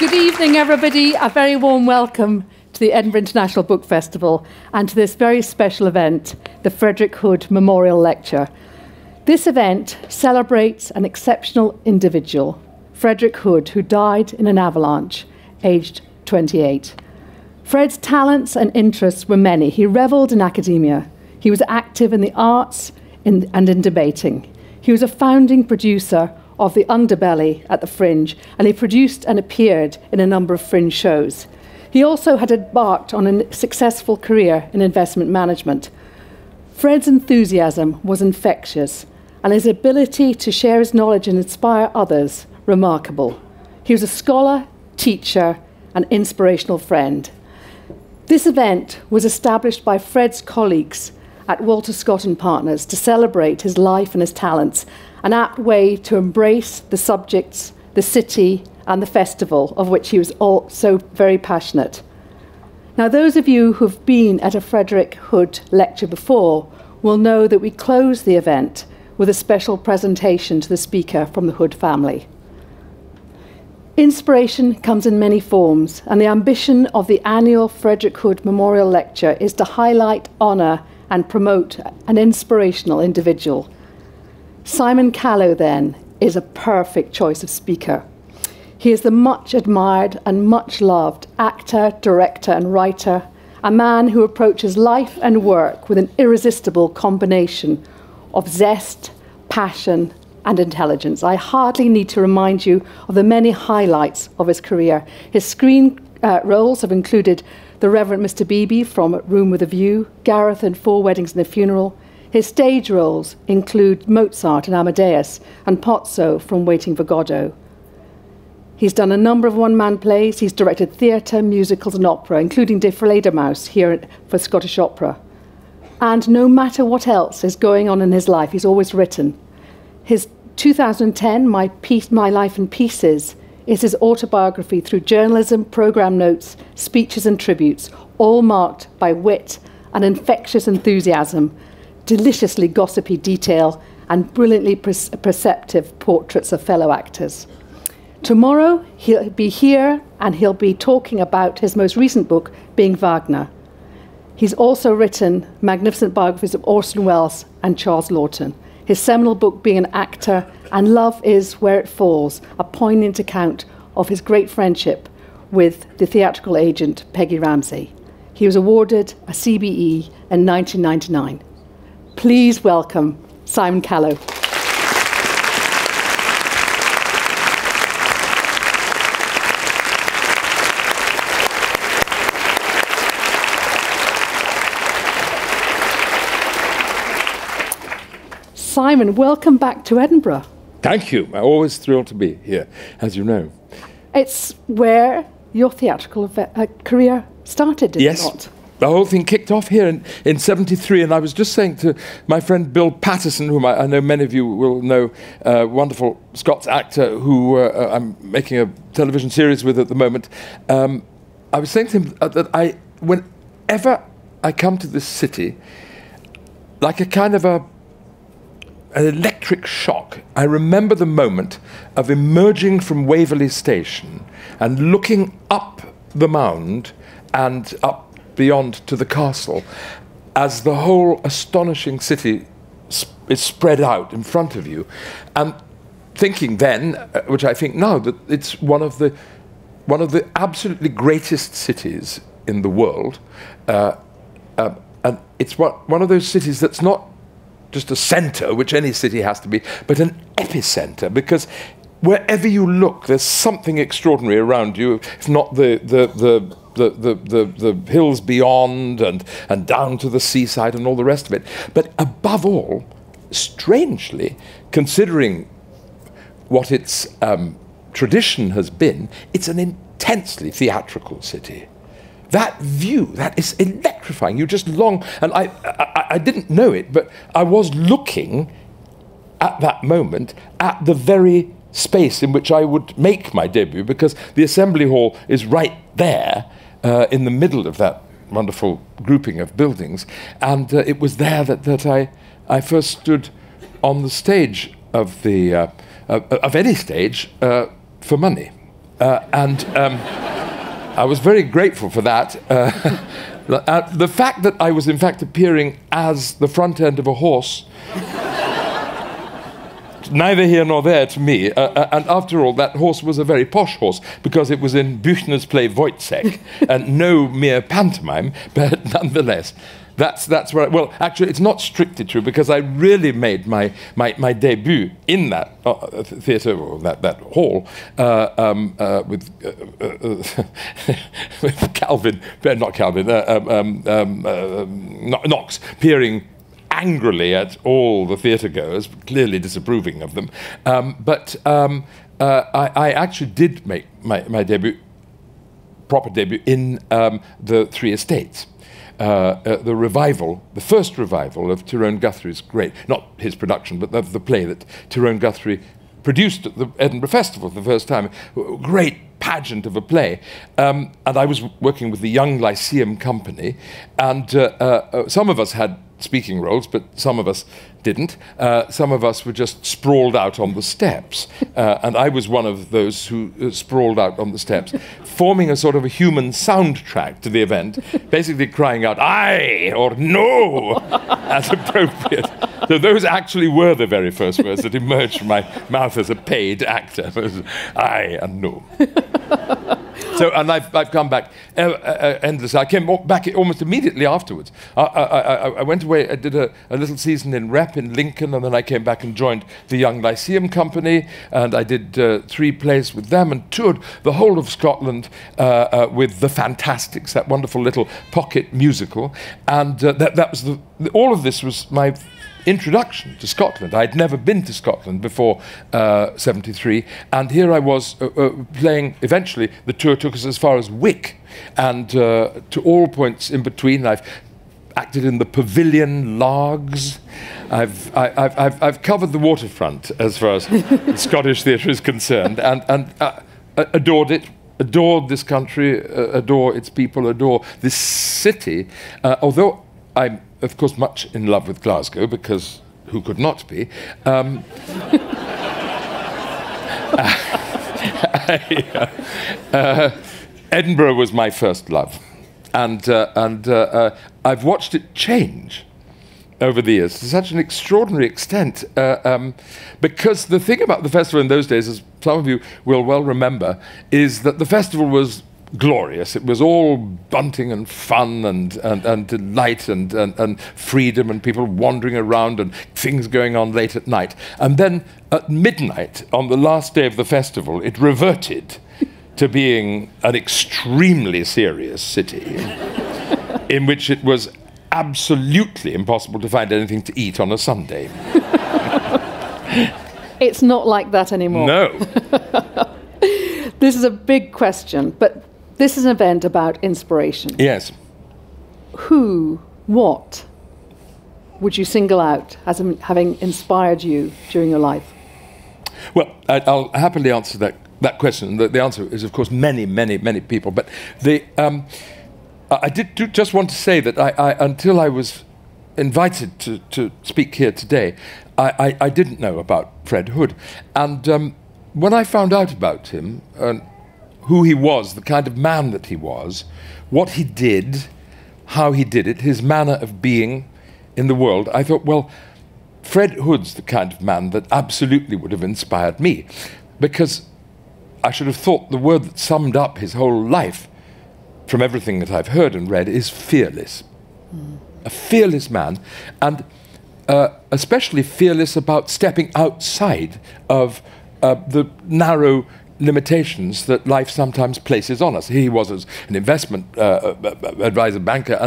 Good evening, everybody. A very warm welcome to the Edinburgh International Book Festival and to this very special event, the Frederick Hood Memorial Lecture. This event celebrates an exceptional individual, Frederick Hood, who died in an avalanche, aged 28. Fred's talents and interests were many. He revelled in academia. He was active in the arts and in debating. He was a founding producer of the Underbelly at the Fringe, and he produced and appeared in a number of Fringe shows. He also had embarked on a successful career in investment management. Fred's enthusiasm was infectious, and his ability to share his knowledge and inspire others remarkable. He was a scholar, teacher, and inspirational friend. This event was established by Fred's colleagues at Walter Scott and Partners to celebrate his life and his talents, an apt way to embrace the subjects, the city, and the festival, of which he was all so very passionate. Now, those of you who've been at a Frederick Hood lecture before will know that we close the event with a special presentation to the speaker from the Hood family. Inspiration comes in many forms, and the ambition of the annual Frederick Hood Memorial Lecture is to highlight, honour, and promote an inspirational individual. Simon Callow, then, is a perfect choice of speaker. He is the much admired and much loved actor, director, and writer, a man who approaches life and work with an irresistible combination of zest, passion, and intelligence. I hardly need to remind you of the many highlights of his career. His screen roles have included the Reverend Mr. Beebe from Room with a View, Gareth in Four Weddings and a Funeral. His stage roles include Mozart and Amadeus, and Pozzo from Waiting for Godot. He's done a number of one-man plays. He's directed theatre, musicals and opera, including De Fledermaus here for Scottish Opera. And no matter what else is going on in his life, he's always written. His 2010 My Life in Pieces is his autobiography through journalism, programme notes, speeches and tributes, all marked by wit and infectious enthusiasm, deliciously gossipy detail, and brilliantly perceptive portraits of fellow actors. Tomorrow, he'll be here and he'll be talking about his most recent book, Being Wagner. He's also written magnificent biographies of Orson Welles and Charles Lawton. His seminal book, Being an Actor, and Love Is Where It Falls, a poignant account of his great friendship with the theatrical agent, Peggy Ramsay. He was awarded a CBE in 1999. Please welcome Simon Callow. Simon, welcome back to Edinburgh. Thank you. I'm always thrilled to be here, as you know. It's where your theatrical career started, did it not? Yes. The whole thing kicked off here in 73, and I was just saying to my friend Bill Patterson, whom I know many of you will know, a wonderful Scots actor who I'm making a television series with at the moment. I was saying to him that whenever I come to this city, like a kind of an electric shock, I remember the moment of emerging from Waverley Station and looking up the Mound and up beyond to the castle, as the whole astonishing city is spread out in front of you, and thinking then, which I think now, that it's one of the absolutely greatest cities in the world, and it's one of those cities that's not just a centre, which any city has to be, but an epicentre, because wherever you look, there's something extraordinary around you, if not the hills beyond and down to the seaside and all the rest of it. But above all, strangely, considering what its tradition has been, it's an intensely theatrical city. That view, that is electrifying. You just long, and I didn't know it, but I was looking at that moment at the very space in which I would make my debut, because the Assembly Hall is right there in the middle of that wonderful grouping of buildings, and it was there that I first stood on the stage of any stage for money. and I was very grateful for that. The fact that I was in fact appearing as the front end of a horse, neither here nor there to me. And after all, that horse was a very posh horse, because it was in Büchner's play Wojciech, and no mere pantomime, but nonetheless. That's where, well, actually, it's not strictly true, because I really made my debut in that theatre, or that hall, with Calvin, not Calvin, Knox, peering angrily at all the theatre goers, clearly disapproving of them. But I actually did make my debut, proper debut, in the Three Estates. The revival, the first revival of Tyrone Guthrie's great, not his production, but the play that Tyrone Guthrie produced at the Edinburgh Festival for the first time, great pageant of a play. And I was working with the Young Lyceum Company, and some of us had speaking roles, but some of us didn't. Some of us were just sprawled out on the steps, and I was one of those who sprawled out on the steps, forming a sort of a human soundtrack to the event, basically crying out "aye" or "no" as appropriate. So those actually were the very first words that emerged from my mouth as a paid actor. Was "aye" and "no." So, and I've come back endless. I came back almost immediately afterwards. I went away. I did a little season in Rep in Lincoln, and then I came back and joined the Young Lyceum Company, and I did 3 plays with them and toured the whole of Scotland with the Fantastics, that wonderful little pocket musical. And that was all of this was my introduction to Scotland. I'd never been to Scotland before 73, and here I was playing. Eventually, the tour took us as far as Wick, and to all points in between. I've acted in the Pavilion, Largs. I've covered the waterfront as far as Scottish theatre is concerned, and adored it. Adored this country, adore its people, adore this city. Although I'm, of course, much in love with Glasgow, because who could not be? Edinburgh was my first love, and I've watched it change over the years to such an extraordinary extent, because the thing about the festival in those days, as some of you will well remember, is that the festival was glorious. It was all bunting and fun and delight and freedom and people wandering around and things going on late at night. And then at midnight, on the last day of the festival, it reverted to being an extremely serious city in which it was absolutely impossible to find anything to eat on a Sunday. It's not like that anymore. No. This is a big question, but this is an event about inspiration. Yes. Who, what would you single out as having inspired you during your life? Well, I'll happily answer that question. The answer is, of course, many, many, many people. But I did just want to say that I until I was invited to speak here today, I didn't know about Fred Hood. And when I found out about him, who he was, the kind of man that he was, what he did, how he did it, his manner of being in the world, I thought, well, Fred Hood's the kind of man that absolutely would have inspired me, because I should have thought the word that summed up his whole life, from everything that I've heard and read, is fearless. A fearless man, and especially fearless about stepping outside of the narrow limitations that life sometimes places on us. He was as an investment advisor, banker,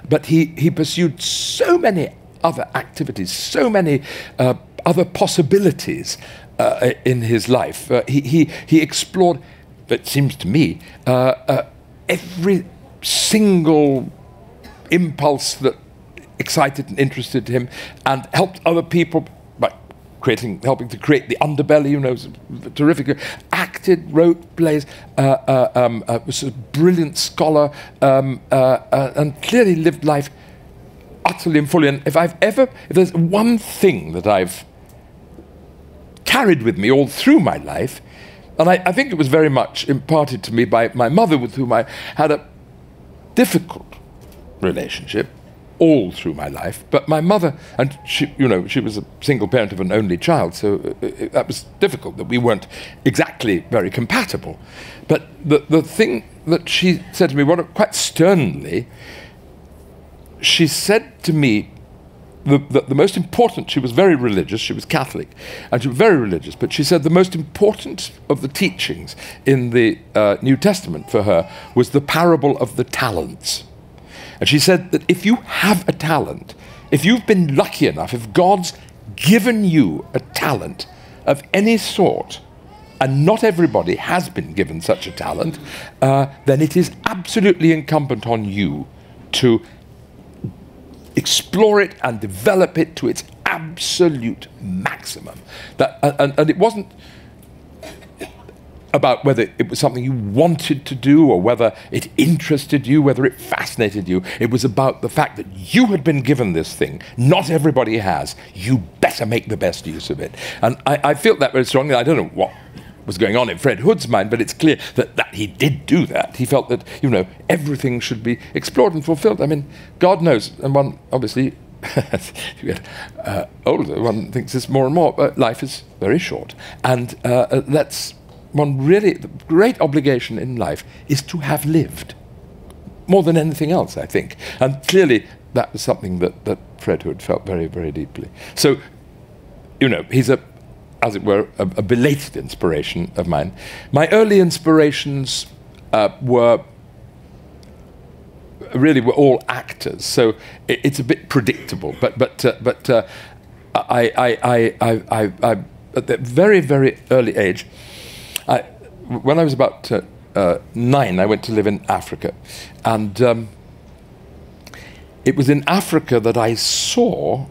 but he pursued so many other activities, so many other possibilities in his life. He explored, it seems to me, every single impulse that excited and interested him, and helped other people by helping to create the underbelly. You know, terrific. Acted, wrote plays, was a brilliant scholar, and clearly lived life utterly and fully. And if there's one thing that I've carried with me all through my life, And I think it was very much imparted to me by my mother, with whom I had a difficult relationship all through my life. But my mother, and she, you know, she was a single parent of an only child, so that was difficult, that we weren't exactly very compatible. But the thing that she said to me, quite sternly, she said to me, the most important, she was very religious, she was Catholic, and she was very religious, but she said the most important of the teachings in the New Testament for her was the parable of the talents. And she said that if you have a talent, if you've been lucky enough, if God's given you a talent of any sort, and not everybody has been given such a talent, then it is absolutely incumbent on you to explore it and develop it to its absolute maximum. And it wasn't about whether it was something you wanted to do or whether it interested you, whether it fascinated you. It was about the fact that you had been given this thing. Not everybody has. You better make the best use of it. And I feel that very strongly. I don't know what was going on in Fred Hood's mind, but it's clear that he did do that. He felt that, you know, everything should be explored and fulfilled. I mean, God knows, and one obviously, as you get older, one thinks this more and more, but life is very short. And that's one really, the great obligation in life is to have lived, more than anything else, I think. And clearly that was something that Fred Hood felt very, very deeply. So, you know, he's as it were, a belated inspiration of mine. My early inspirations were all actors, so it's a bit predictable. But I at the very, very early age, when I was about 9, I went to live in Africa, and it was in Africa that I saw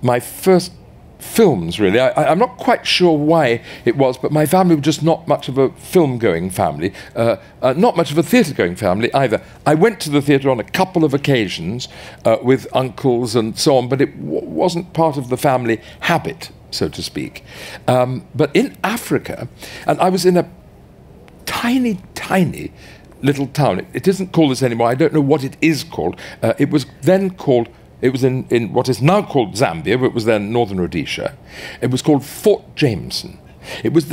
my first films, really. I'm not quite sure why it was, but my family was just not much of a film-going family, not much of a theatre-going family either. I went to the theatre on a couple of occasions with uncles and so on, but it wasn't part of the family habit, so to speak. But in Africa, and I was in a tiny, tiny little town. It isn't called this anymore. I don't know what it is called. It was then called... It was in what is now called Zambia, but it was then Northern Rhodesia. It was called Fort Jameson. It was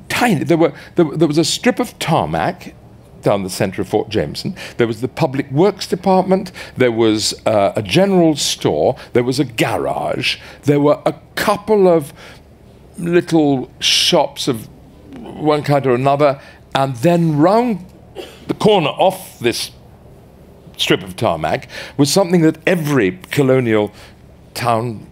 tiny. There was a strip of tarmac down the centre of Fort Jameson. There was the Public Works Department. There was a general store. There was a garage. There were a couple of little shops of one kind or another. And then round the corner off this strip of tarmac was something that every colonial town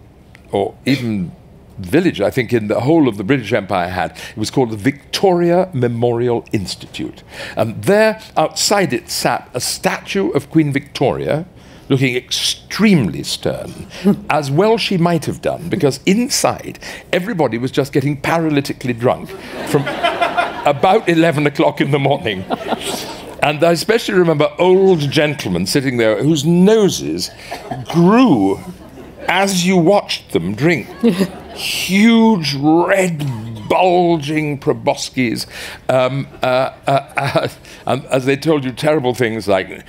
or even village, I think, in the whole of the British Empire had. It was called the Victoria Memorial Institute. And there, outside it, sat a statue of Queen Victoria, looking extremely stern, as well she might have done, because inside, everybody was just getting paralytically drunk from about 11 o'clock in the morning. And I especially remember old gentlemen sitting there whose noses grew as you watched them drink. Huge, red, bulging proboscis. And as they told you terrible things like,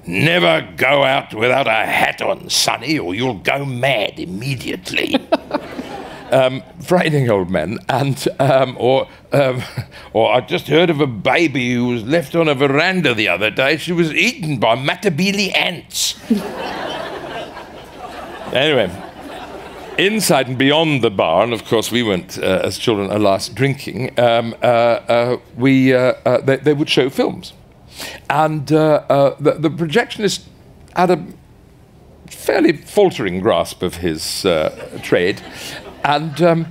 never go out without a hat on, sonny, or you'll go mad immediately. Frightening old men, and or I just heard of a baby who was left on a veranda the other day. She was eaten by Matabele ants. Anyway, inside and beyond the bar, and of course we went as children, alas, drinking. They would show films, and the projectionist had a fairly faltering grasp of his trade. And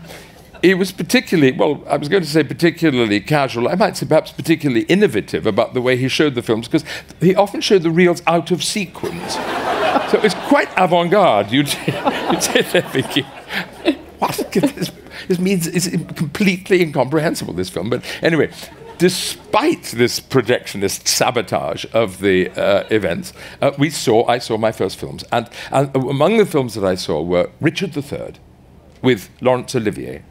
he was particularly, well, I was going to say particularly casual, I might say perhaps particularly innovative about the way he showed the films, because he often showed the reels out of sequence. So it was quite avant-garde. You'd sit there thinking, what? This means it's completely incomprehensible, this film. But anyway, despite this projectionist sabotage of the events, I saw my first films. And among the films that I saw were Richard III, with Laurence Olivier,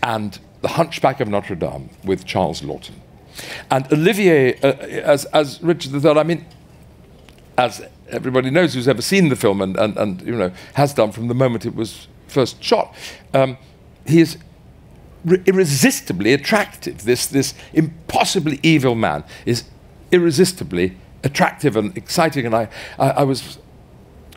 and The Hunchback of Notre Dame with Charles Lawton. And Olivier, as Richard III, I mean, as everybody knows who's ever seen the film and you know, has done from the moment it was first shot, he is irresistibly attractive. This impossibly evil man is irresistibly attractive and exciting, and I was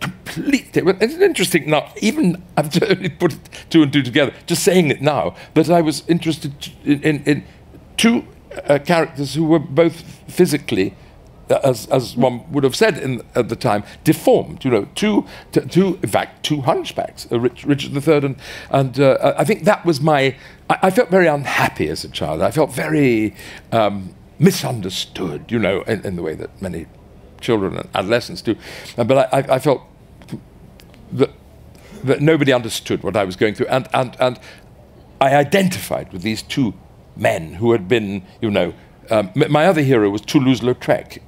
completely. It's interesting now. Even I've only put two and two together, just saying it now, that I was interested in two characters who were both physically, as one would have said at the time, deformed. You know, in fact, two hunchbacks, Richard III, and I think that was my. I felt very unhappy as a child. I felt very misunderstood, you know, in the way that many children and adolescents do. But I felt that nobody understood what I was going through, and I identified with these two men who had been, you know, my other hero was Toulouse-Lautrec.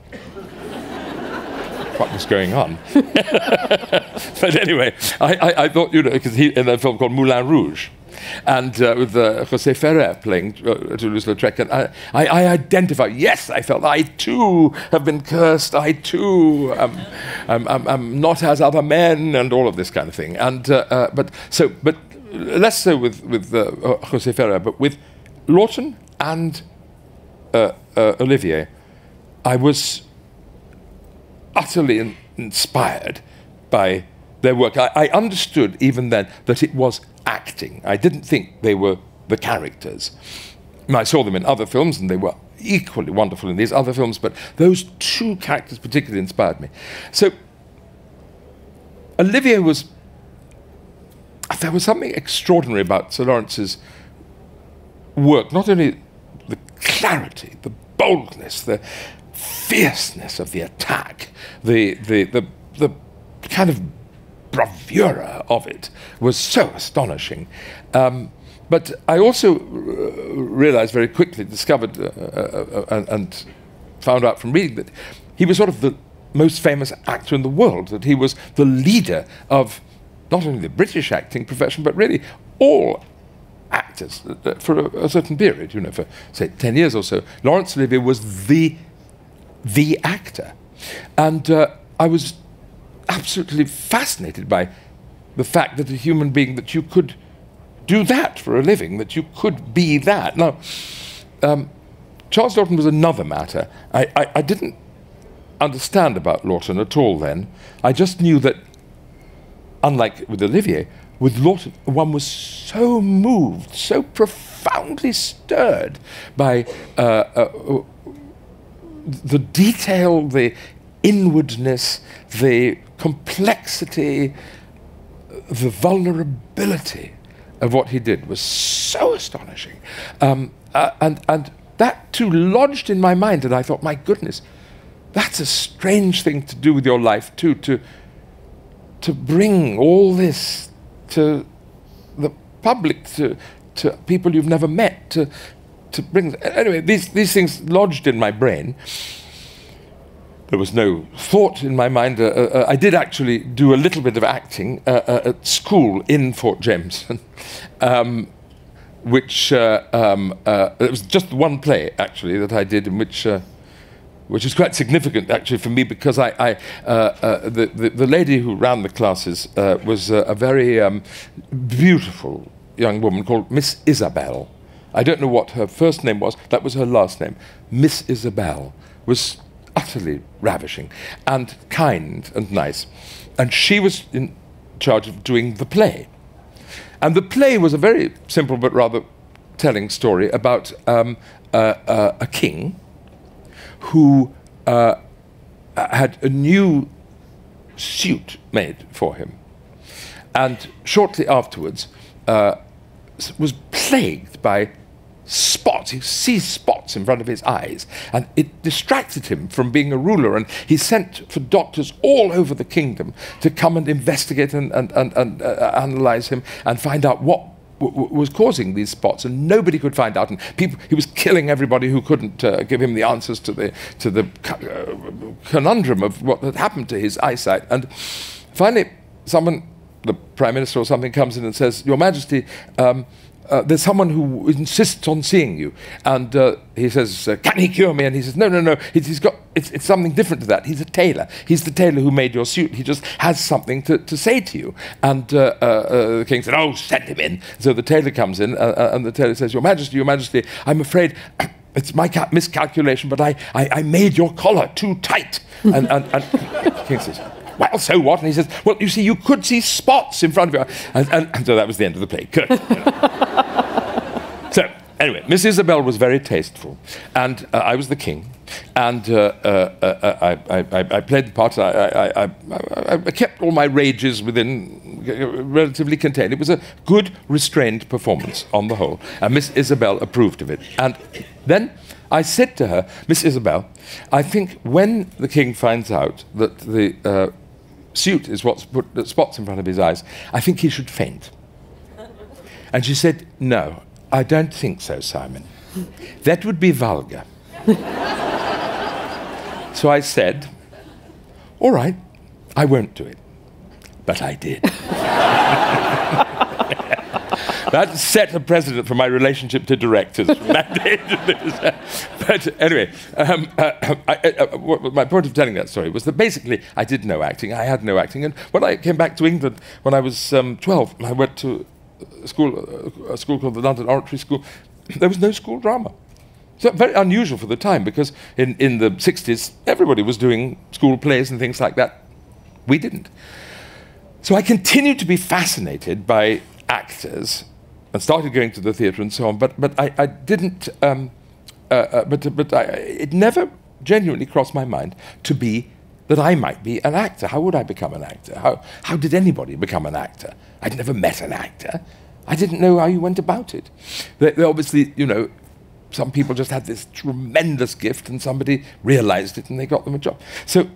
What was going on? But anyway, I thought, you know, because he in a film called Moulin Rouge, and with José Ferrer playing Toulouse-Lautrec, and I identified. Yes, I felt I too have been cursed. I too am not as other men, and all of this kind of thing. And but less so with José Ferrer, but with Lawton and Olivier, I was utterly inspired by their work. I understood even then that it was acting. I didn't think they were the characters. I saw them in other films, and they were equally wonderful in these other films, but those two characters particularly inspired me. So Olivier was... There was something extraordinary about Sir Lawrence's work, not only the clarity, the boldness, the fierceness of the attack, the kind of bravura of it was so astonishing. But I also realized very quickly, discovered and found out from reading that he was sort of the most famous actor in the world, that he was the leader of not only the British acting profession, but really all actors for a certain period, you know, for, say, 10 years or so. Laurence Olivier was the actor. And I was absolutely fascinated by the fact that a human being, that you could do that for a living, that you could be that. Now, Charles Lawton was another matter. I didn't understand about Lawton at all then. I just knew that, unlike with Olivier, with Lawton, one was so moved, so profoundly stirred by the detail, the inwardness, the complexity, the vulnerability of what he did was so astonishing. And that too lodged in my mind, and I thought, my goodness, that's a strange thing to do with your life too, to bring all this to the public, to people you've never met, to bring... Anyway, these things lodged in my brain. There was no thought in my mind. I did actually do a little bit of acting at school in Fort Jameson, which it was just one play, actually, that I did, in which is quite significant, actually, for me, because the lady who ran the classes was a very beautiful young woman called Miss Isabel. I don't know what her first name was. That was her last name. Miss Isabel was utterly ravishing and kind and nice. And she was in charge of doing the play. And the play was a very simple but rather telling story about a king who had a new suit made for him, and shortly afterwards was plagued by spots. He sees spots in front of his eyes, and it distracted him from being a ruler, and he sent for doctors all over the kingdom to come and investigate and analyze him and find out what was causing these spots, and nobody could find out. And he was killing everybody who couldn't give him the answers to the conundrum of what had happened to his eyesight. And finally, someone, the Prime Minister or something, comes in and says, "Your Majesty, there's someone who insists on seeing you. And he says, can he cure me? And he says, no. It's something different to that. He's a tailor. He's the tailor who made your suit. He just has something to say to you. And the king said, oh, send him in. So the tailor comes in, and the tailor says, Your Majesty, I'm afraid it's my miscalculation, but I made your collar too tight. And the king says, well, so what? And he says, well, you see, you could see spots in front of you. And so that was the end of the play. Good. So, anyway, Miss Isabel was very tasteful. And I was the king. And I played the part. I kept all my rages within, relatively contained. It was a good, restrained performance on the whole. And Miss Isabel approved of it. And then I said to her, Miss Isabel, I think when the king finds out that the suit is what's put the spots in front of his eyes, I think he should faint. And she said, no, I don't think so, Simon. That would be vulgar. So I said, all right, I won't do it. But I did. That set a precedent for my relationship to directors from that day to this. But anyway, my point of telling that story was that basically I did no acting. I had no acting. And when I came back to England when I was 12, I went to a school called the London Oratory School. There was no school drama. So very unusual for the time, because in the 60s, everybody was doing school plays and things like that. We didn't. So I continued to be fascinated by actors and started going to the theatre and so on, but I didn't, it never genuinely crossed my mind that I might be an actor. How would I become an actor? How did anybody become an actor? I'd never met an actor. I didn't know how you went about it. They obviously, you know, some people just had this tremendous gift and somebody realised it and they got them a job. So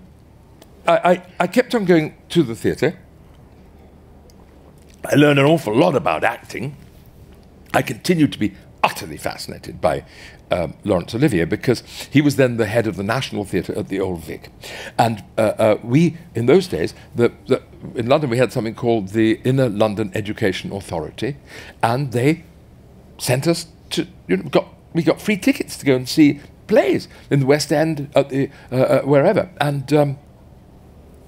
I kept on going to the theatre. I learned an awful lot about acting. I continued to be utterly fascinated by Laurence Olivier, because he was then the head of the National Theatre at the Old Vic. And we, in those days, in London we had something called the Inner London Education Authority, and they sent us to, you know, we got free tickets to go and see plays in the West End, at the wherever. And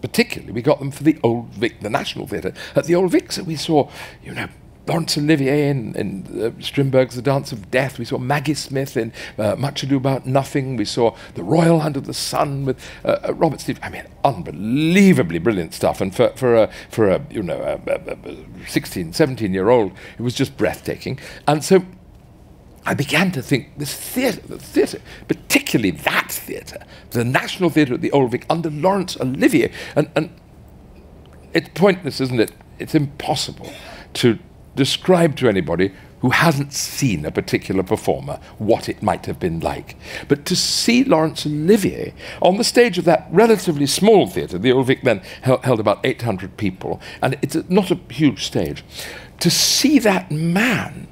particularly, we got them for the Old Vic, the National Theatre at the Old Vic. So we saw, you know, Laurence Olivier in Strindberg's The Dance of Death. We saw Maggie Smith in Much Ado About Nothing. We saw The Royal Hunt of the Sun with Robert Stevens. I mean, unbelievably brilliant stuff. And for a you know, a 16, 17-year-old, it was just breathtaking. And so I began to think, this theatre, the theatre, particularly that theatre, the National Theatre at the Old Vic under Laurence Olivier, and it's pointless, isn't it? It's impossible to describe to anybody who hasn't seen a particular performer what it might have been like. But to see Laurence Olivier on the stage of that relatively small theatre, the Old Vic then held about 800 people, and it's not a huge stage, to see that man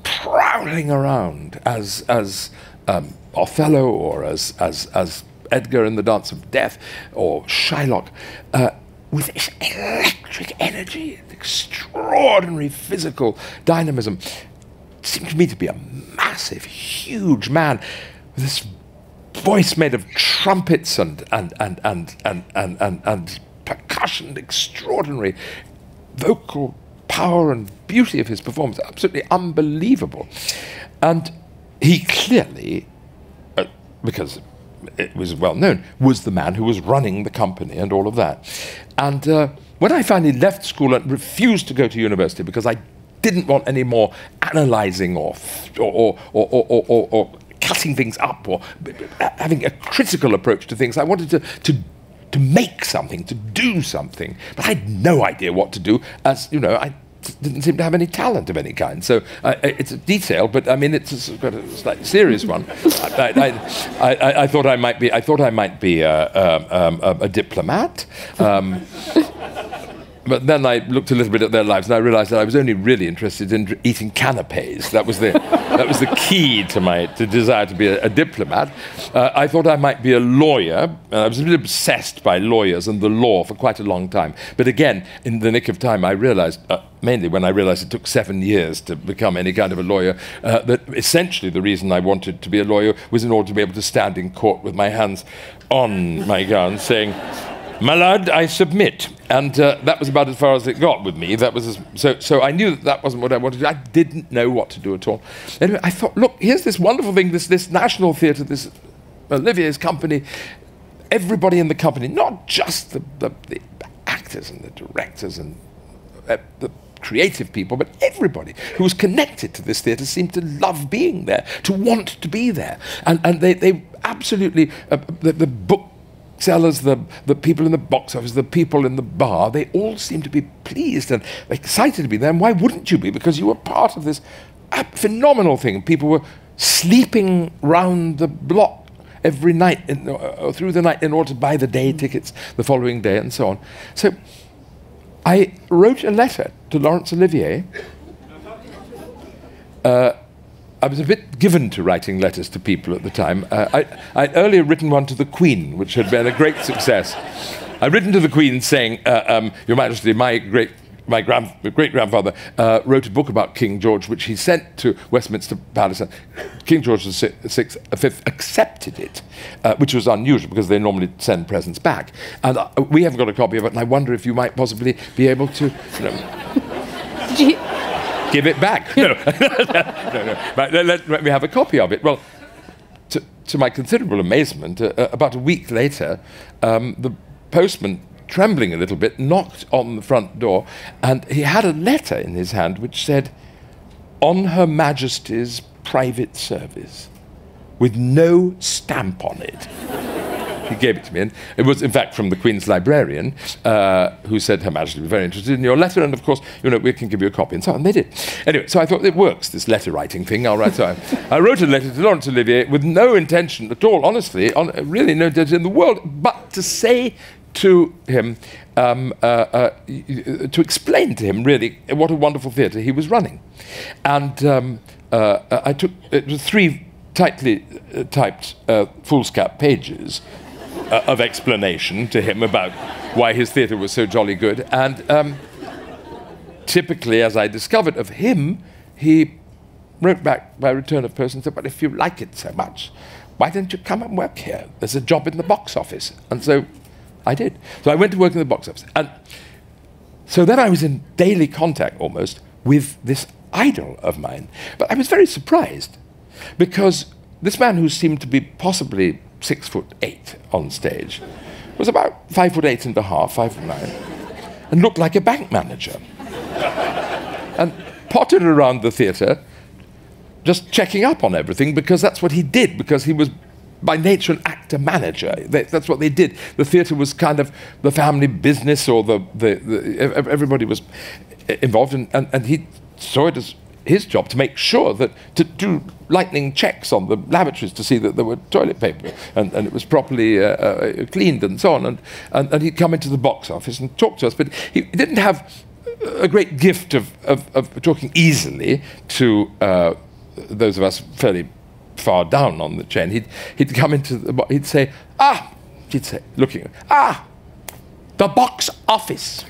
prowling around as Othello, or as Edgar in The Dance of Death, or Shylock, with this electric energy, extraordinary physical dynamism, seemed to me to be a massive, huge man with this voice made of trumpets and percussion, extraordinary vocal power and beauty of his performance, absolutely unbelievable. And he clearly, because it was well known, was the man who was running the company and all of that. And when I finally left school and refused to go to university because I didn't want any more analysing or cutting things up or having a critical approach to things, I wanted to make something, to do something, but I had no idea what to do, as, you know, I didn't seem to have any talent of any kind. So it's a detail, but I mean, it's got a slightly serious one. I thought I might be a diplomat. But then I looked a little bit at their lives, and I realised that I was only really interested in eating canapes. That was the key to my desire to be a diplomat. I thought I might be a lawyer. I was a bit obsessed by lawyers and the law for quite a long time. But again, in the nick of time, I realised, mainly when I realised it took 7 years to become any kind of a lawyer, that essentially the reason I wanted to be a lawyer was in order to be able to stand in court with my hands on my gown, saying, "My lord, I submit." And that was about as far as it got with me. That was so I knew that wasn't what I wanted to do. I didn't know what to do at all. Anyway, I thought, look, here's this wonderful thing, this National Theatre, this Olivier's company. Everybody in the company, not just the actors and the directors and the creative people, but everybody who was connected to this theatre seemed to love being there, to want to be there. And they absolutely, the book sellers, the people in the box office, the people in the bar, they all seemed to be pleased and excited to be there. And why wouldn't you be? Because you were part of this phenomenal thing. People were sleeping round the block every night, through the night, in order to buy the day tickets the following day and so on. So I wrote a letter to Laurence Olivier. I was a bit given to writing letters to people at the time. I'd earlier written one to the Queen, which had been a great success. I'd written to the Queen saying, Your Majesty, my great-grandfather wrote a book about King George, which he sent to Westminster Palace. King George V accepted it, which was unusual because they normally send presents back. And we haven't got a copy of it, and I wonder if you might possibly be able to... give it back. No. Let me have a copy of it. Well, to my considerable amazement, about a week later, the postman, trembling a little bit, knocked on the front door, and he had a letter in his hand which said, "On Her Majesty's private service," with no stamp on it. He gave it to me, and it was, in fact, from the Queen's librarian, who said, "Her Majesty was very interested in your letter, and of course, we can give you a copy," and so on. They did. Anyway, so I thought, it works, this letter-writing thing. All right, so I wrote a letter to Laurence Olivier with no intention at all, honestly, really no intention in the world, but to say to him, to explain to him, really, what a wonderful theatre he was running. And it was 3 tightly typed foolscap pages of explanation to him about why his theatre was so jolly good. And typically, as I discovered of him, he wrote back by return of post and said, "But if you like it so much, why don't you come and work here? There's a job in the box office." And so I did. So I went to work in the box office. And so then I was in daily contact, almost, with this idol of mine. But I was very surprised, because this man, who seemed to be possibly 6'8" on stage, was about 5'8.5", 5'9", and looked like a bank manager. And pottered around the theatre, just checking up on everything, because that's what he did, because he was by nature an actor-manager. That's what they did. The theatre was kind of the family business, or everybody was involved, and he saw it as his job to make sure that, to do lightning checks on the lavatories to see that there were toilet paper and it was properly cleaned and so on. And he'd come into the box office and talk to us, but he didn't have a great gift of talking easily to those of us fairly far down on the chain. He'd come into the he'd say, looking, the box office.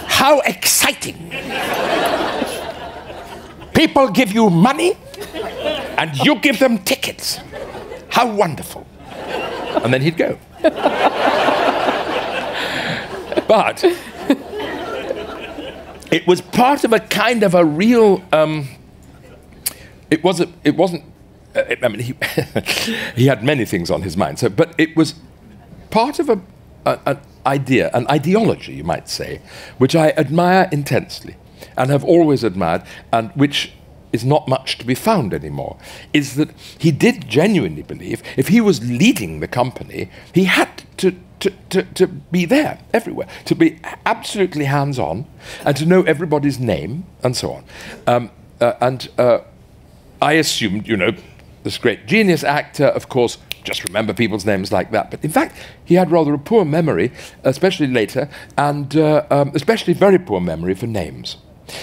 How exciting! People give you money, and you give them tickets. How wonderful! And then he'd go. But it was part of a kind of a real. It wasn't. I mean, he had many things on his mind. So, but it was part of an idea, an ideology, you might say, which I admire intensely and have always admired, and which is not much to be found anymore, is that he did genuinely believe if he was leading the company, he had to be there everywhere, to be absolutely hands-on, and to know everybody's name, and so on. I assumed, this great genius actor, of course, just remember people's names like that. But in fact, he had rather a poor memory, especially later, and especially very poor memory for names.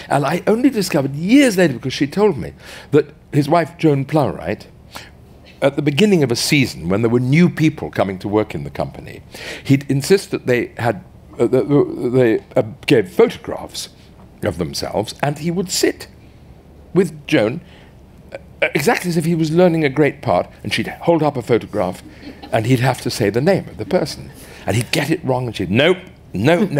And I only discovered years later, because she told me, that his wife, Joan Plowright, at the beginning of a season, when there were new people coming to work in the company, he'd insist that they had they gave photographs of themselves, and he would sit with Joan exactly as if he was learning a great part, and she'd hold up a photograph, and he'd have to say the name of the person, and he'd get it wrong, and she'd no, and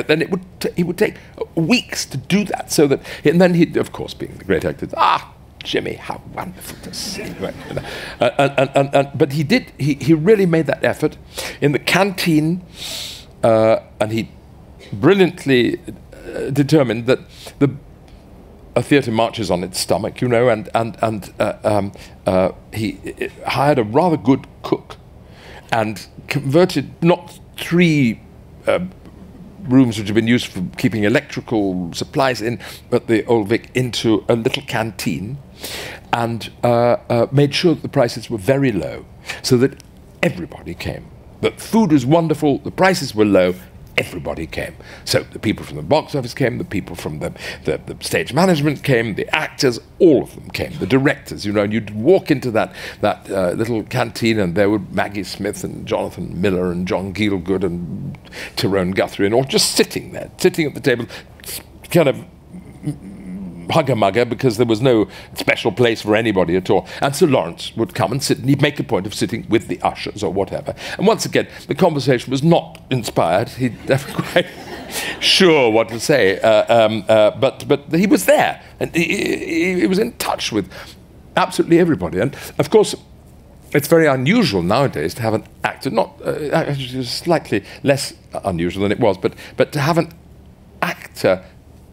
then he would take weeks to do that, so that, and then he'd, of course, being the great actor, Jimmy, how wonderful to see. But he really made that effort in the canteen, and he brilliantly determined that a theatre marches on its stomach, you know, and he hired a rather good cook and converted not 3 rooms which had been used for keeping electrical supplies in at the Old Vic into a little canteen, and made sure that the prices were very low, so that everybody came. The food was wonderful, the prices were low, everybody came. So the people from the box office came, the people from the stage management came, the actors, all of them came, the directors, you know, and you'd walk into that little canteen, and there were Maggie Smith and Jonathan Miller and John Gielgud and Tyrone Guthrie, and all just sitting there, sitting at the table, kind of hugger-mugger, because there was no special place for anybody at all. And Sir Lawrence would come and sit, and he'd make a point of sitting with the ushers or whatever. And once again, the conversation was not inspired. He'd never quite sure what to say, but he was there, and he was in touch with absolutely everybody. And of course, it's very unusual nowadays to have an actor, not actually slightly less unusual than it was, but to have an actor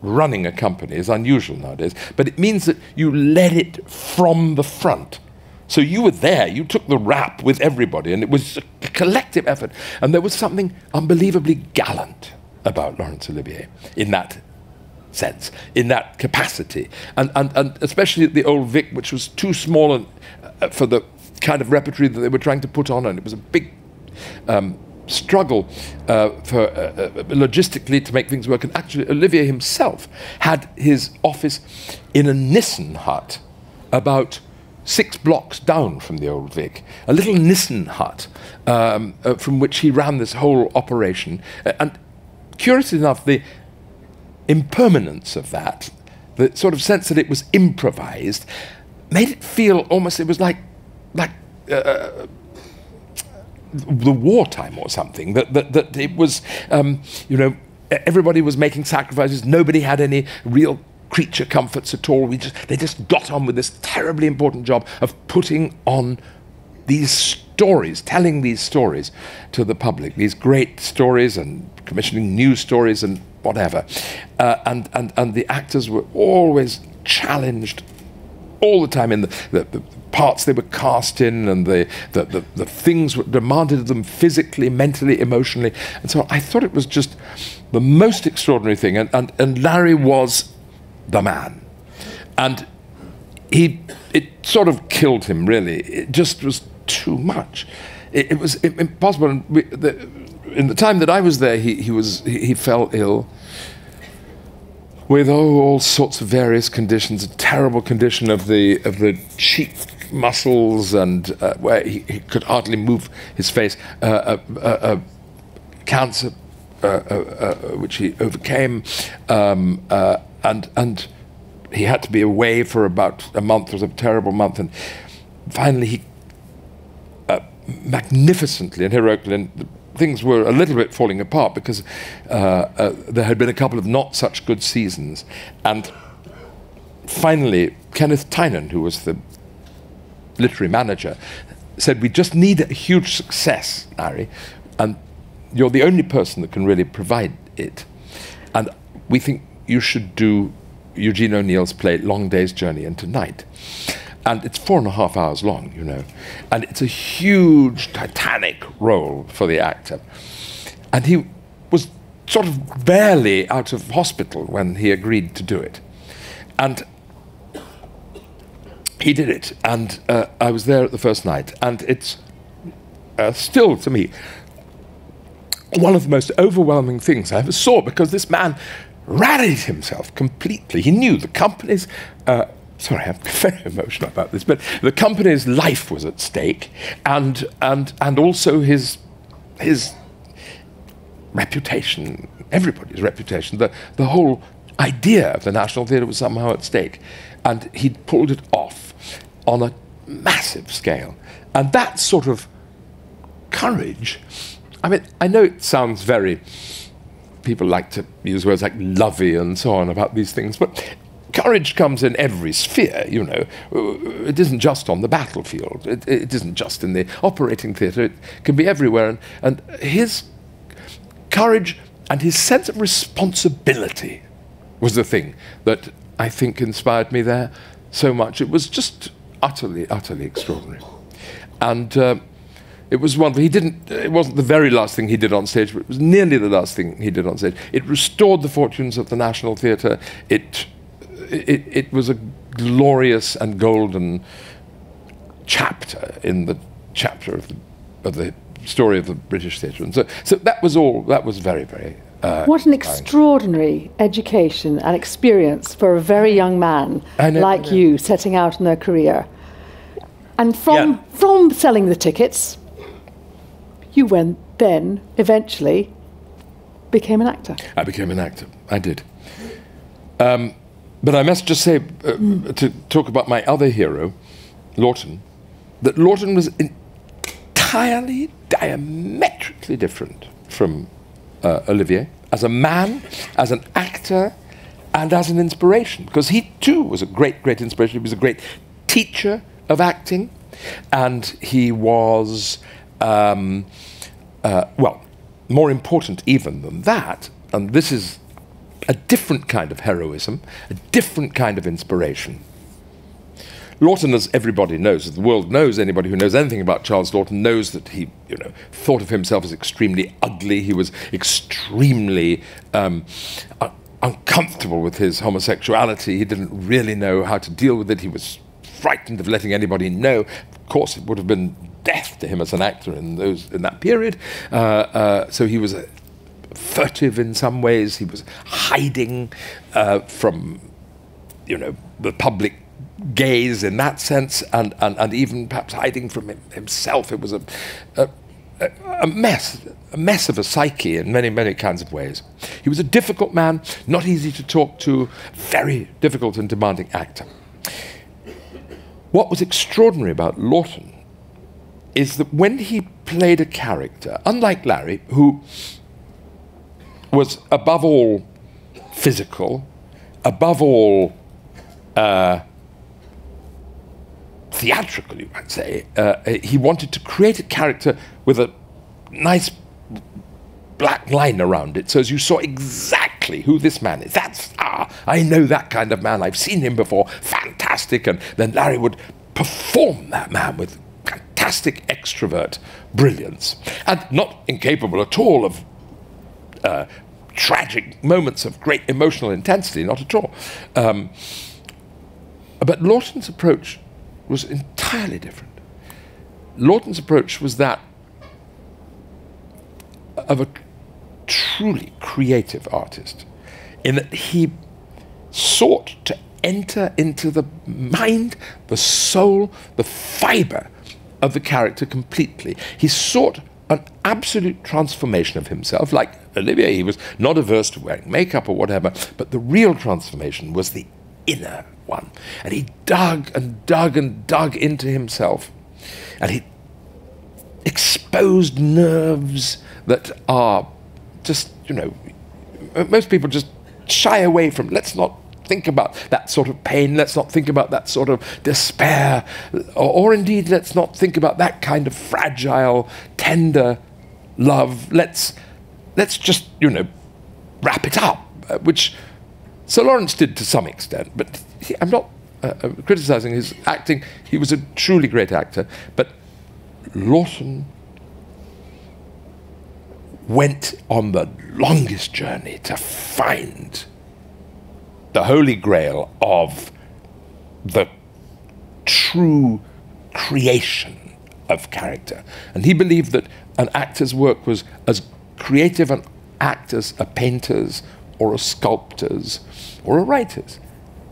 running a company is unusual nowadays, but it means that you led it from the front. So you were there, you took the rap with everybody, and it was a collective effort. And there was something unbelievably gallant about Laurence Olivier in that sense, in that capacity. And especially at the Old Vic, which was too small and, for the kind of repertory that they were trying to put on, and it was a big struggle for logistically to make things work. And actually Olivier himself had his office in a Nissen hut about 6 blocks down from the Old Vic, a little Nissen hut from which he ran this whole operation. And curiously enough, the impermanence of that, the sort of sense that it was improvised, made it feel almost, it was like the wartime or something, that it was, you know, everybody was making sacrifices, nobody had any real creature comforts at all. They just got on with this terribly important job of putting on these stories, telling these stories to the public, these great stories, and commissioning new stories and whatever. And the actors were always challenged all the time in the parts they were cast in, and the things were demanded of them physically, mentally, emotionally. And so I thought it was just the most extraordinary thing. And Larry was the man. And it sort of killed him, really. It just was too much. It was impossible. And in the time that I was there, he fell ill with all sorts of various conditions, a terrible condition of the cheek muscles, and where he could hardly move his face, cancer which he overcame, and he had to be away for about a month. It was a terrible month, and finally he magnificently and heroically, and things were a little bit falling apart because there had been a couple of not such good seasons, and finally Kenneth Tynan, who was the literary manager, said, "We just need a huge success, Larry, and you're the only person that can really provide it, and we think you should do Eugene O'Neill's play Long Day's Journey into Night." And it's 4.5 hours long, you know, and it's a huge, titanic role for the actor. And he was sort of barely out of hospital when he agreed to do it. And he did it, and I was there at the first night, and it's still to me, one of the most overwhelming things I ever saw, because this man rallied himself completely. He knew the company's, sorry, I'm very emotional about this, but the company's life was at stake, and also his reputation, everybody's reputation, the whole idea of the National Theatre was somehow at stake, and he'd pulled it off on a massive scale. And that sort of courage, I mean, I know it sounds very, people like to use words like lovey and so on about these things, but courage comes in every sphere, you know. It isn't just on the battlefield. It isn't just in the operating theatre. It can be everywhere. And his courage and his sense of responsibility was the thing that I think inspired me there so much. It was just utterly, utterly extraordinary. And it was wonderful. It wasn't the very last thing he did on stage, but it was nearly the last thing he did on stage. It restored the fortunes of the National Theatre. It was a glorious and golden chapter in the chapter of the story of the British theatre. And so that was very, very what an extraordinary education and experience for a very young man like you setting out in a career. And from selling the tickets, you then eventually became an actor. I became an actor. I did. But I must just say, to talk about my other hero, Lawton, that Lawton was entirely diametrically different from Olivier, as a man, as an actor, and as an inspiration, because he too was a great, great inspiration. He was a great teacher of acting, and he was, well, more important even than that, and this is a different kind of heroism, a different kind of inspiration. Lawton, as everybody knows, as the world knows, anybody who knows anything about Charles Lawton knows that he, you know, thought of himself as extremely ugly. He was extremely uncomfortable with his homosexuality. He didn't really know how to deal with it. He was frightened of letting anybody know. Of course, it would have been death to him as an actor in that period. So he was furtive in some ways. He was hiding from, you know, the public gaze in that sense, and even perhaps hiding from himself. It was a mess of a psyche in many, many kinds of ways. He was a difficult man, not easy to talk to, very difficult and demanding actor. What was extraordinary about Lawton is that when he played a character, unlike Larry, who was above all physical, above all theatrical, you might say, he wanted to create a character with a nice black line around it, so as you saw exactly who this man is. I know that kind of man, I've seen him before, fantastic. And then Larry would perform that man with fantastic extrovert brilliance, and not incapable at all of tragic moments of great emotional intensity, not at all. But Lawton's approach was entirely different. Lawton's approach was that of a truly creative artist, in that he sought to enter into the mind, the soul, the fibre of the character completely. He sought an absolute transformation of himself. Like Olivier, he was not averse to wearing makeup or whatever, but the real transformation was the inner one. And he dug and dug and dug into himself, and he exposed nerves that are just, you know, most people just shy away from. Let's not think about that sort of pain, let's not think about that sort of despair, or indeed let's not think about that kind of fragile, tender love. Let's just, you know, wrap it up, which Sir Lawrence did to some extent, but I'm not criticising his acting. He was a truly great actor, but Lawton went on the longest journey to find the holy grail of the true creation of character. And he believed that an actor's work was as creative an act as a painter's or a sculptor's or a writer's.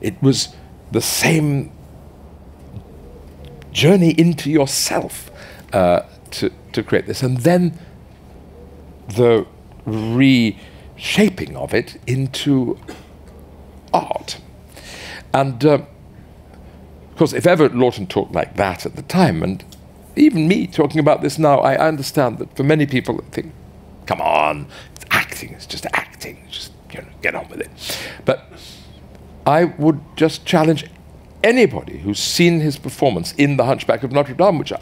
It was the same journey into yourself to create this. And then the reshaping of it into art. And of course, if ever Lawton talked like that at the time, and even me talking about this now, I understand that for many people they think, come on, it's acting, it's just acting, just get on with it. But I would just challenge anybody who's seen his performance in The Hunchback of Notre Dame, which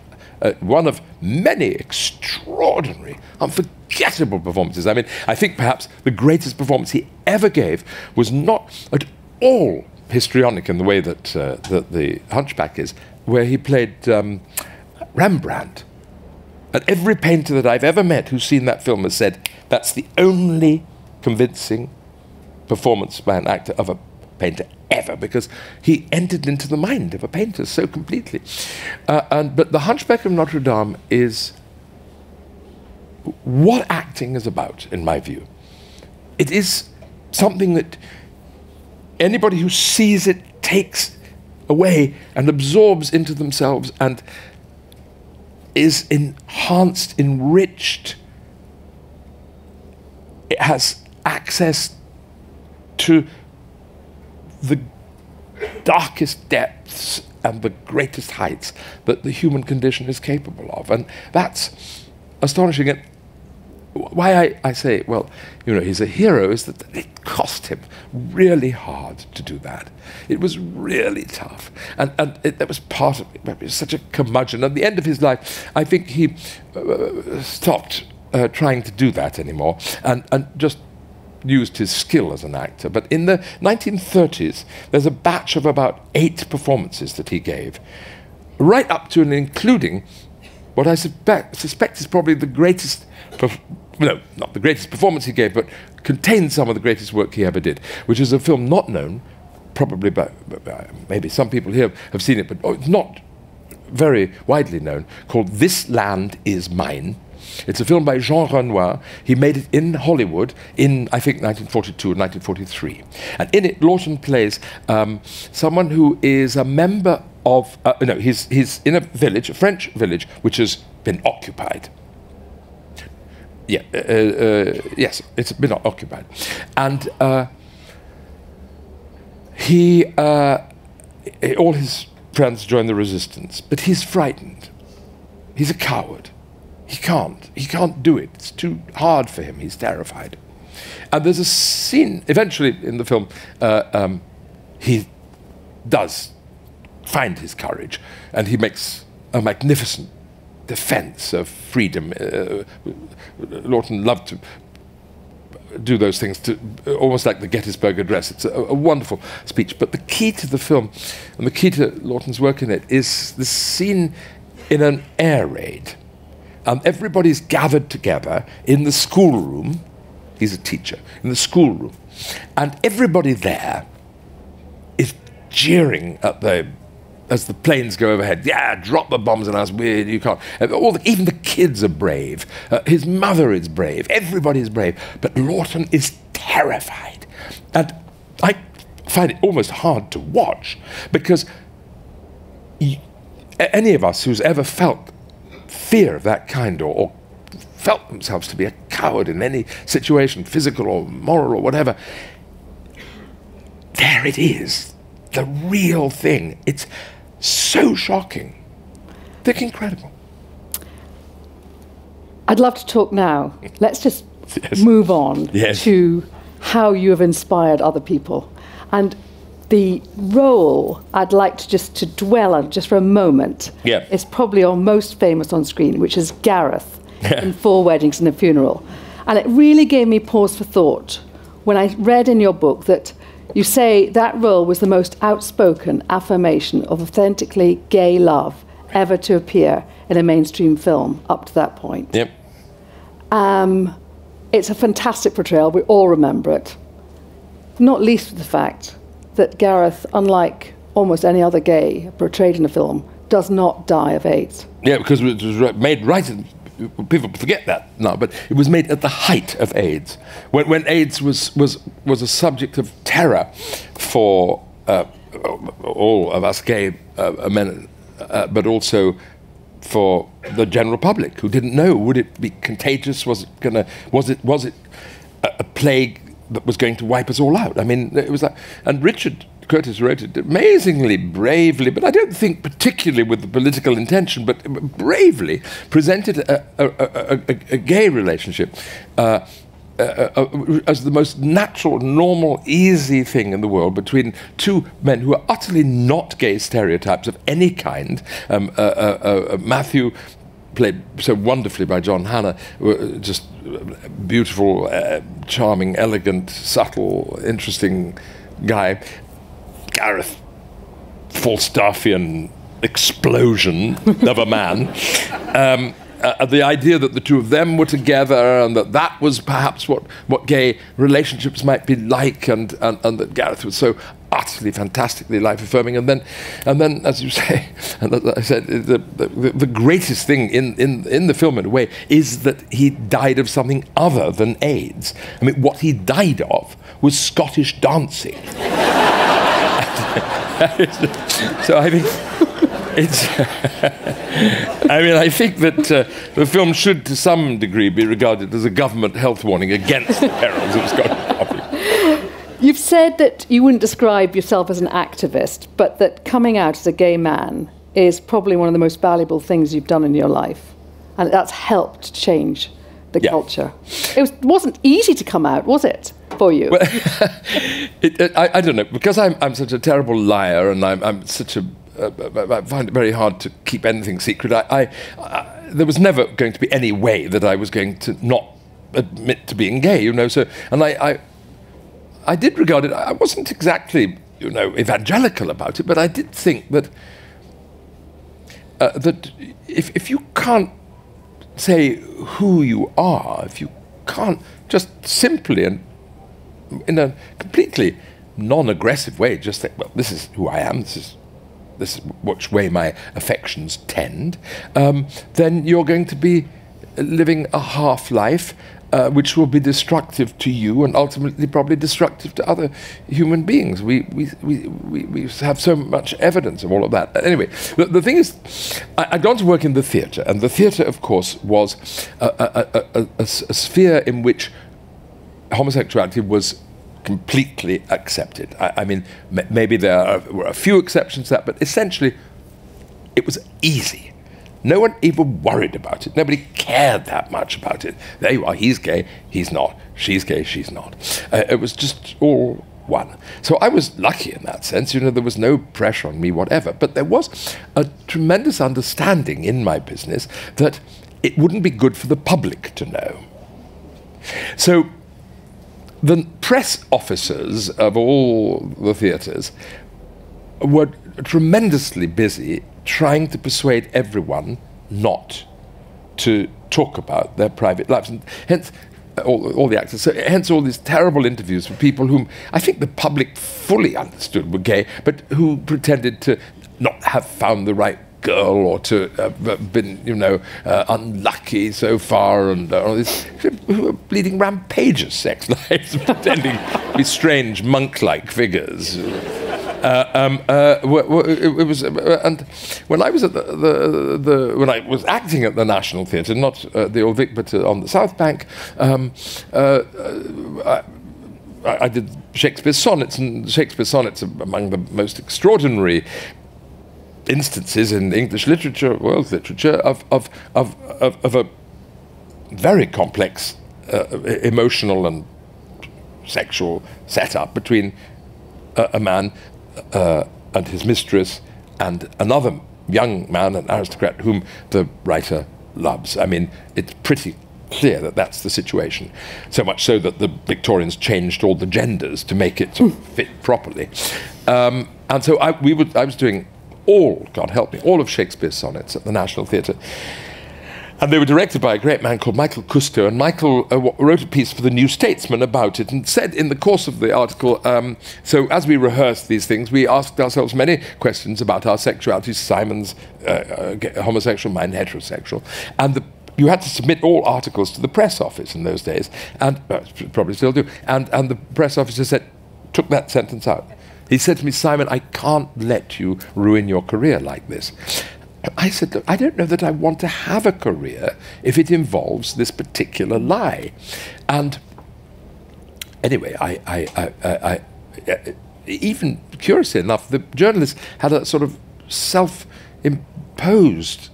one of many extraordinary, unforgettable performances. I mean, I think perhaps the greatest performance he ever gave was not at all histrionic in the way that the Hunchback is, where he played Rembrandt. And every painter that I've ever met who's seen that film has said that's the only convincing performance by an actor of a painter ever, because he entered into the mind of a painter so completely. But The Hunchback of Notre Dame is what acting is about, in my view. It is something that anybody who sees it takes away and absorbs into themselves and is enhanced, enriched. It has access to the darkest depths and the greatest heights that the human condition is capable of. And that's astonishing. And why I say, well, he's a hero, is that it cost him really hard to do that. It was really tough. And that was part of it. It was such a curmudgeon. At the end of his life, I think he stopped trying to do that anymore and just used his skill as an actor. But in the 1930s, there's a batch of about 8 performances that he gave, right up to and including what I suspect is probably the greatest, no, not the greatest performance he gave, but contains some of the greatest work he ever did, which is a film not known, probably by maybe some people here have seen it, but it's not very widely known, called This Land Is Mine. It's a film by Jean Renoir. He made it in Hollywood in, I think, 1942 and 1943. And in it, Lawton plays someone who is a member of, he's in a village, a French village, which has been occupied. Yeah, yes, it's been occupied. And all his friends join the resistance, but he's frightened. He's a coward. He can't do it. It's too hard for him. He's terrified. And there's a scene, eventually in the film, he does find his courage, and he makes a magnificent defense of freedom. Lawton loved to do those things, almost like the Gettysburg Address. It's a wonderful speech. But the key to the film, and the key to Lawton's work in it, is the scene in an air raid. And everybody's gathered together in the schoolroom. He's a teacher, in the schoolroom. And everybody there is jeering at as the planes go overhead. Yeah, drop the bombs on us, you can't. Even the kids are brave. His mother is brave. Everybody is brave. But Lawton is terrified. And I find it almost hard to watch, because any of us who's ever felt fear of that kind, or felt themselves to be a coward in any situation, physical or moral or whatever, there it is, the real thing. It's so shocking. They're incredible. I'd love to talk now. Let's just Yes. move on Yes. to how you have inspired other people. And the role I'd like to dwell on just for a moment is probably your most famous on screen, which is Gareth in 4 Weddings and a Funeral. And it really gave me pause for thought when I read in your book that you say that role was the most outspoken affirmation of authentically gay love ever to appear in a mainstream film up to that point. Yep. It's a fantastic portrayal. We all remember it. Not least with the fact that Gareth, unlike almost any other gay portrayed in a film, does not die of AIDS. Yeah, because it was made right in, people forget that now, but it was made at the height of AIDS, when AIDS was a subject of terror for all of us gay men, but also for the general public who didn't know, would it be contagious? Was it a plague that was going to wipe us all out? I mean, it was like, and Richard Curtis wrote it amazingly bravely, but I don't think particularly with the political intention, but bravely presented a gay relationship as the most natural, normal, easy thing in the world between two men who are utterly not gay stereotypes of any kind. Matthew, played so wonderfully by John Hannah, just beautiful, charming, elegant, subtle, interesting guy. Gareth, Falstaffian explosion of a man. The idea that the two of them were together and that was perhaps what gay relationships might be like, and that Gareth was so utterly, fantastically life-affirming. And then, as you say, and as I said, the greatest thing in the film, in a way, is that he died of something other than AIDS. I mean, what he died of was Scottish dancing. So I think it's. I think that the film should, to some degree, be regarded as a government health warning against the perils of Scottish dancing. You've said that you wouldn't describe yourself as an activist, but that coming out as a gay man is probably one of the most valuable things you've done in your life, and that's helped change the culture. It wasn't easy to come out, was it, for you? Well, I don't know, because I'm such a terrible liar, and I'm such a I find it very hard to keep anything secret. There was never going to be any way that I was going to not admit to being gay, you know. So, and I did regard it. I wasn't exactly, you know, evangelical about it, but I did think that that if you can't say who you are, if you can't just simply and in a completely non-aggressive way just think, well, this is who I am, this is which way my affections tend, then you're going to be living a half-life which will be destructive to you and ultimately probably destructive to other human beings. We have so much evidence of all of that. Anyway, the thing is, I'd gone to work in the theatre, and the theatre, of course, was a sphere in which homosexuality was completely accepted. I mean, maybe there were a few exceptions to that, but essentially it was easy. No one even worried about it. Nobody cared that much about it. There you are, he's gay, he's not. She's gay, she's not. It was just all one. So I was lucky in that sense. You know, there was no pressure on me, whatever. But there was a tremendous understanding in my business that it wouldn't be good for the public to know. So the press officers of all the theatres were tremendously busy trying to persuade everyone not to talk about their private lives, and hence all the actors. So hence all these terrible interviews with people whom I think the public fully understood were gay, but who pretended to not have found the right girl or to have been, you know, unlucky so far, and all this, who were leading rampageous sex lives, pretending to be strange monk-like figures. It was, and when I was at when I was acting at the National Theatre, not the Old Vic, but on the South Bank, I did Shakespeare's sonnets, and Shakespeare's sonnets are among the most extraordinary instances in English literature, world literature, of a very complex emotional and sexual setup between a man and his mistress and another young man, an aristocrat, whom the writer loves. I mean, it's pretty clear that that's the situation. So much so that the Victorians changed all the genders to make it sort of fit properly. And so I was doing God help me, all of Shakespeare's sonnets at the National Theatre. And they were directed by a great man called Michael Cousteau, and Michael wrote a piece for the New Statesman about it and said in the course of the article, so as we rehearsed these things, we asked ourselves many questions about our sexuality. Simon's homosexual, mine heterosexual, and you had to submit all articles to the press office in those days, and probably still do, and the press officer took that sentence out. He said to me, Simon, I can't let you ruin your career like this. I said, look, I don't know that I want to have a career if it involves this particular lie. And anyway, I even curiously enough, the journalists had a sort of self-imposed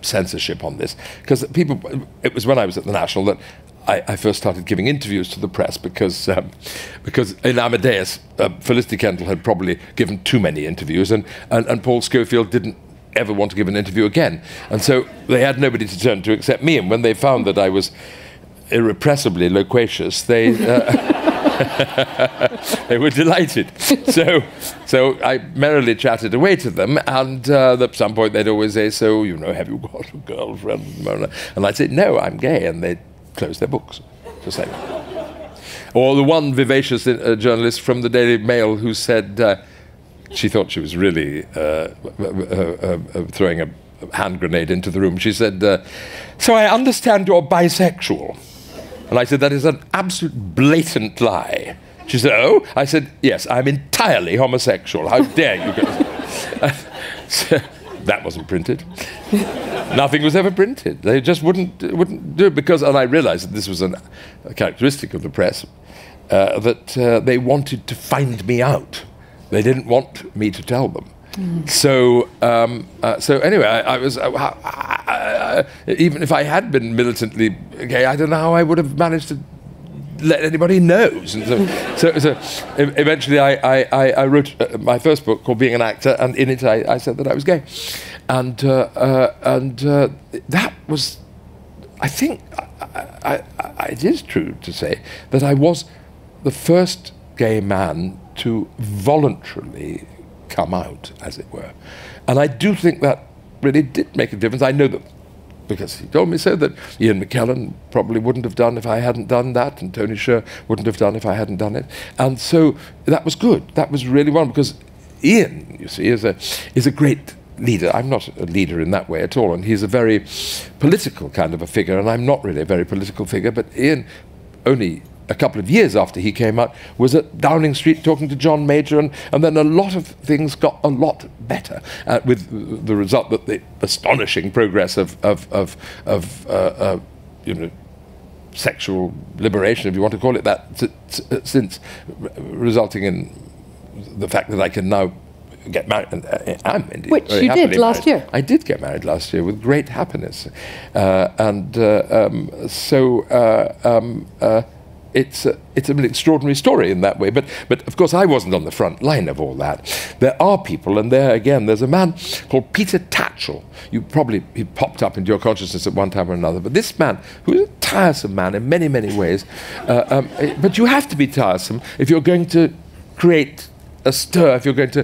censorship on this, because it was when I was at the National that I first started giving interviews to the press because in Amadeus, Felicity Kendall had probably given too many interviews, and Paul Schofield didn't ever want to give an interview again. And so they had nobody to turn to except me, and when they found that I was irrepressibly loquacious, they they were delighted. So I merrily chatted away to them, and at some point they'd always say, so, you know, have you got a girlfriend? And I'd say, no, I'm gay, and they'd close their books. Just like that. Or the one vivacious journalist from the Daily Mail who said she thought she was really throwing a hand grenade into the room. She said, so I understand you're bisexual. And I said, that is an absolute blatant lie. She said, oh? I said, yes, I'm entirely homosexual. How dare you? So, that wasn't printed. Nothing was ever printed. They just wouldn't do it because, and I realized that this was a characteristic of the press, that they wanted to find me out. They didn't want me to tell them. So anyway, I was even if I had been militantly gay, I don't know how I would have managed to let anybody know. And so eventually I wrote my first book called Being an Actor, and in it I said that I was gay, and that was, I think, it is true to say that I was the first gay man to voluntarily come out, as it were. And I do think that really did make a difference. I know that because he told me so, that Ian McKellen probably wouldn't have done if I hadn't done that, and Tony Sher wouldn't have done if I hadn't done it. And so that was good. That was really one, because Ian, you see, is a great leader. I'm not a leader in that way at all, and he's a very political kind of a figure, and I'm not really a very political figure, but Ian, only a couple of years after he came out, was at Downing Street talking to John Major, and then a lot of things got a lot better, with the result that the astonishing progress of you know, sexual liberation, if you want to call it that, since resulting in the fact that I can now get married, and I'm indeed which very you did last married. year. I did get married last year with great happiness, it's an extraordinary story in that way, but of course I wasn't on the front line of all that. There are people, and there's a man called Peter Tatchell. He popped up into your consciousness at one time or another, but this man, who is a tiresome man in many, many ways, but you have to be tiresome if you're going to create a stir, if you're going to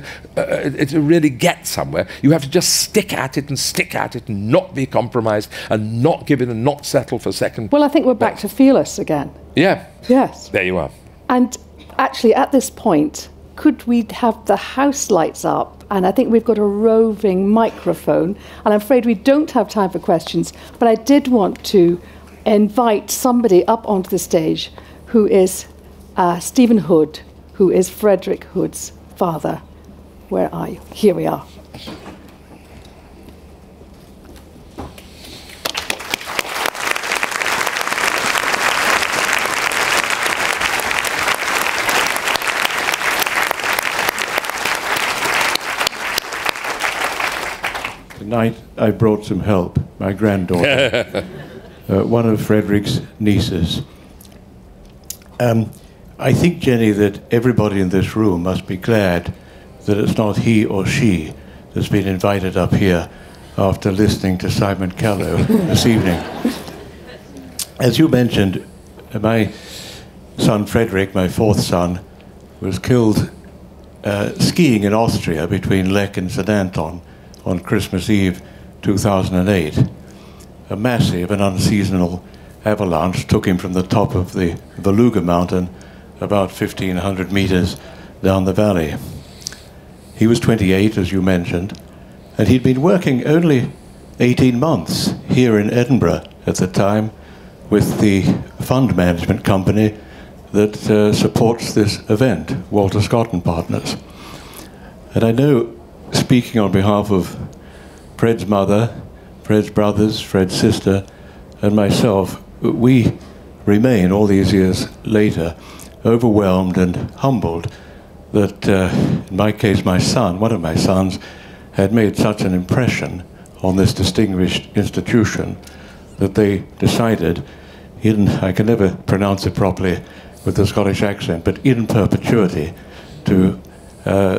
really get somewhere. You have to just stick at it and not be compromised and not give in and not settle for second. Well, I think we're back to fearless again. Yeah. Yes. There you are. And actually, at this point, could we have the house lights up? And I think we've got a roving microphone. And I'm afraid we don't have time for questions, but I did want to invite somebody up onto the stage who is Stephen Hood, who is Frederick Hood's father. Where are you? Here we are. Tonight I brought some help. My granddaughter, one of Frederick's nieces. I think, Jenny, that everybody in this room must be glad that it's not he or she that's been invited up here after listening to Simon Callow this evening. As you mentioned, my son Frederik, my fourth son, was killed skiing in Austria between Lech and St. Anton on Christmas Eve 2008. a massive and unseasonal avalanche took him from the top of the Beluga mountain about 1,500 meters down the valley. He was 28, as you mentioned, and he'd been working only 18 months here in Edinburgh at the time with the fund management company that supports this event, Walter Scott and Partners. And I know, speaking on behalf of Fred's mother, Fred's brothers, Fred's sister, and myself, we remain, all these years later, overwhelmed and humbled that, in my case, my son, one of my sons, had made such an impression on this distinguished institution that they decided, I can never pronounce it properly with the Scottish accent, but in perpetuity, to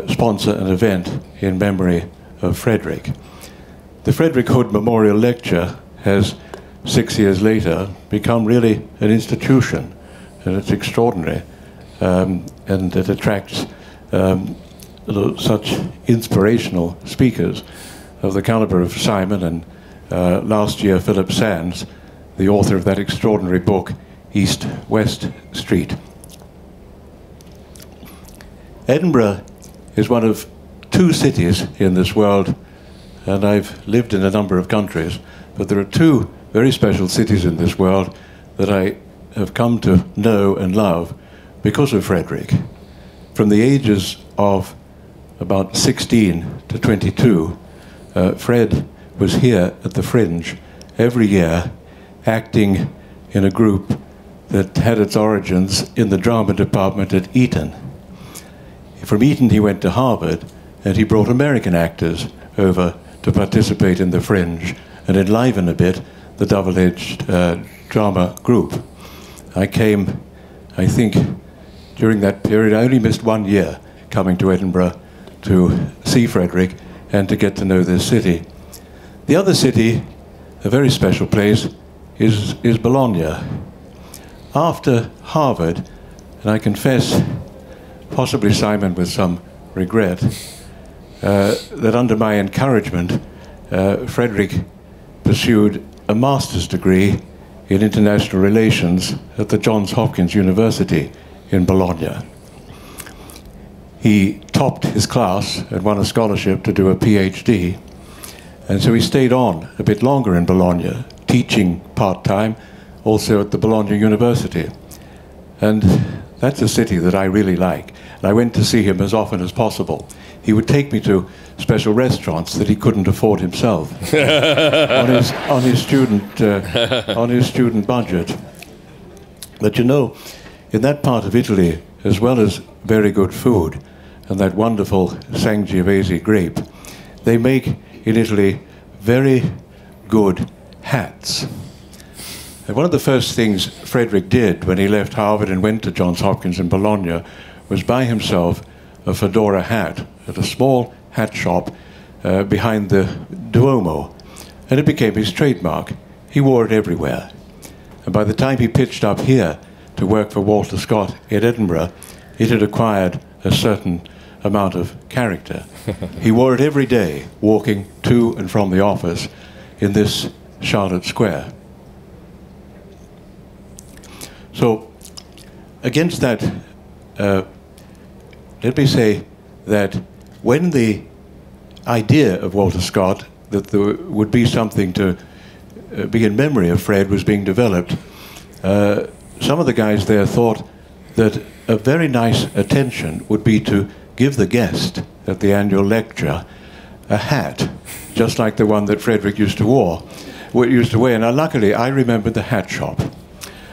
sponsor an event in memory of Frederik. The Frederick Hood Memorial Lecture has, 6 years later, become really an institution, and it's extraordinary, and it attracts such inspirational speakers of the caliber of Simon and last year Philip Sands, the author of that extraordinary book, East-West Street. Edinburgh is one of 2 cities in this world, and I've lived in a number of countries, but there are 2 very special cities in this world that I have come to know and love because of Frederik. From the ages of about 16 to 22, Fred was here at the Fringe every year, acting in a group that had its origins in the drama department at Eton. From Eton he went to Harvard, and he brought American actors over to participate in the Fringe and enliven a bit the double-edged drama group. I came, I think, during that period, I only missed 1 year coming to Edinburgh to see Frederik and to get to know this city. The other city, a very special place, is Bologna. After Harvard, and I confess, possibly Simon with some regret, that under my encouragement, Frederik pursued a master's degree in international relations at the Johns Hopkins University in Bologna. He topped his class and won a scholarship to do a PhD, and so he stayed on a bit longer in Bologna, teaching part-time, also at the Bologna University. And that's a city that I really like. And I went to see him as often as possible. He would take me to special restaurants that he couldn't afford himself on his student budget. But you know, in that part of Italy, as well as very good food and that wonderful Sangiovese grape, they make in Italy very good hats. And one of the first things Frederik did when he left Harvard and went to Johns Hopkins in Bologna was buy himself a fedora hat at a small hat shop behind the Duomo, and it became his trademark. He wore it everywhere. And by the time he pitched up here to work for Walter Scott in Edinburgh, it had acquired a certain amount of character. He wore it every day, walking to and from the office in this Charlotte Square. So, against that, let me say that when the idea of Walter Scott that there would be something to be in memory of Fred was being developed, some of the guys there thought that a very nice attention would be to give the guest at the annual lecture a hat, just like the one that Frederik used to wear. And luckily, I remembered the hat shop.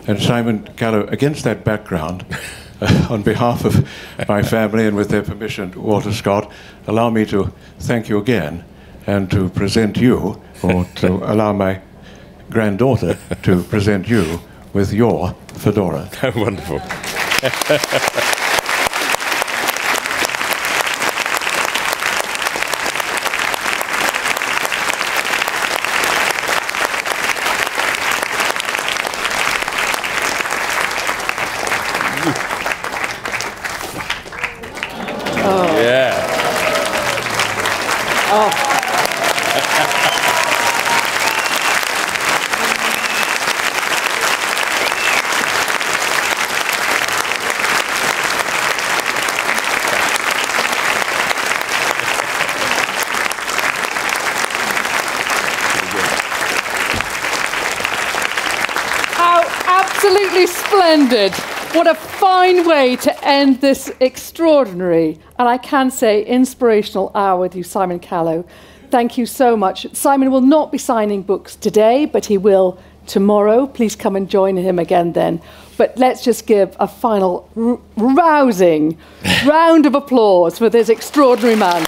And Simon Callow, against that background, on behalf of my family and with their permission, Walter Scott, allow me to thank you again and to present you, or to allow my granddaughter to present you with your fedora. Wonderful. Splendid. What a fine way to end this extraordinary, and I can say inspirational hour with you, Simon Callow. Thank you so much. Simon will not be signing books today, but he will tomorrow. Please come and join him again then. But let's just give a final rousing round of applause for this extraordinary man.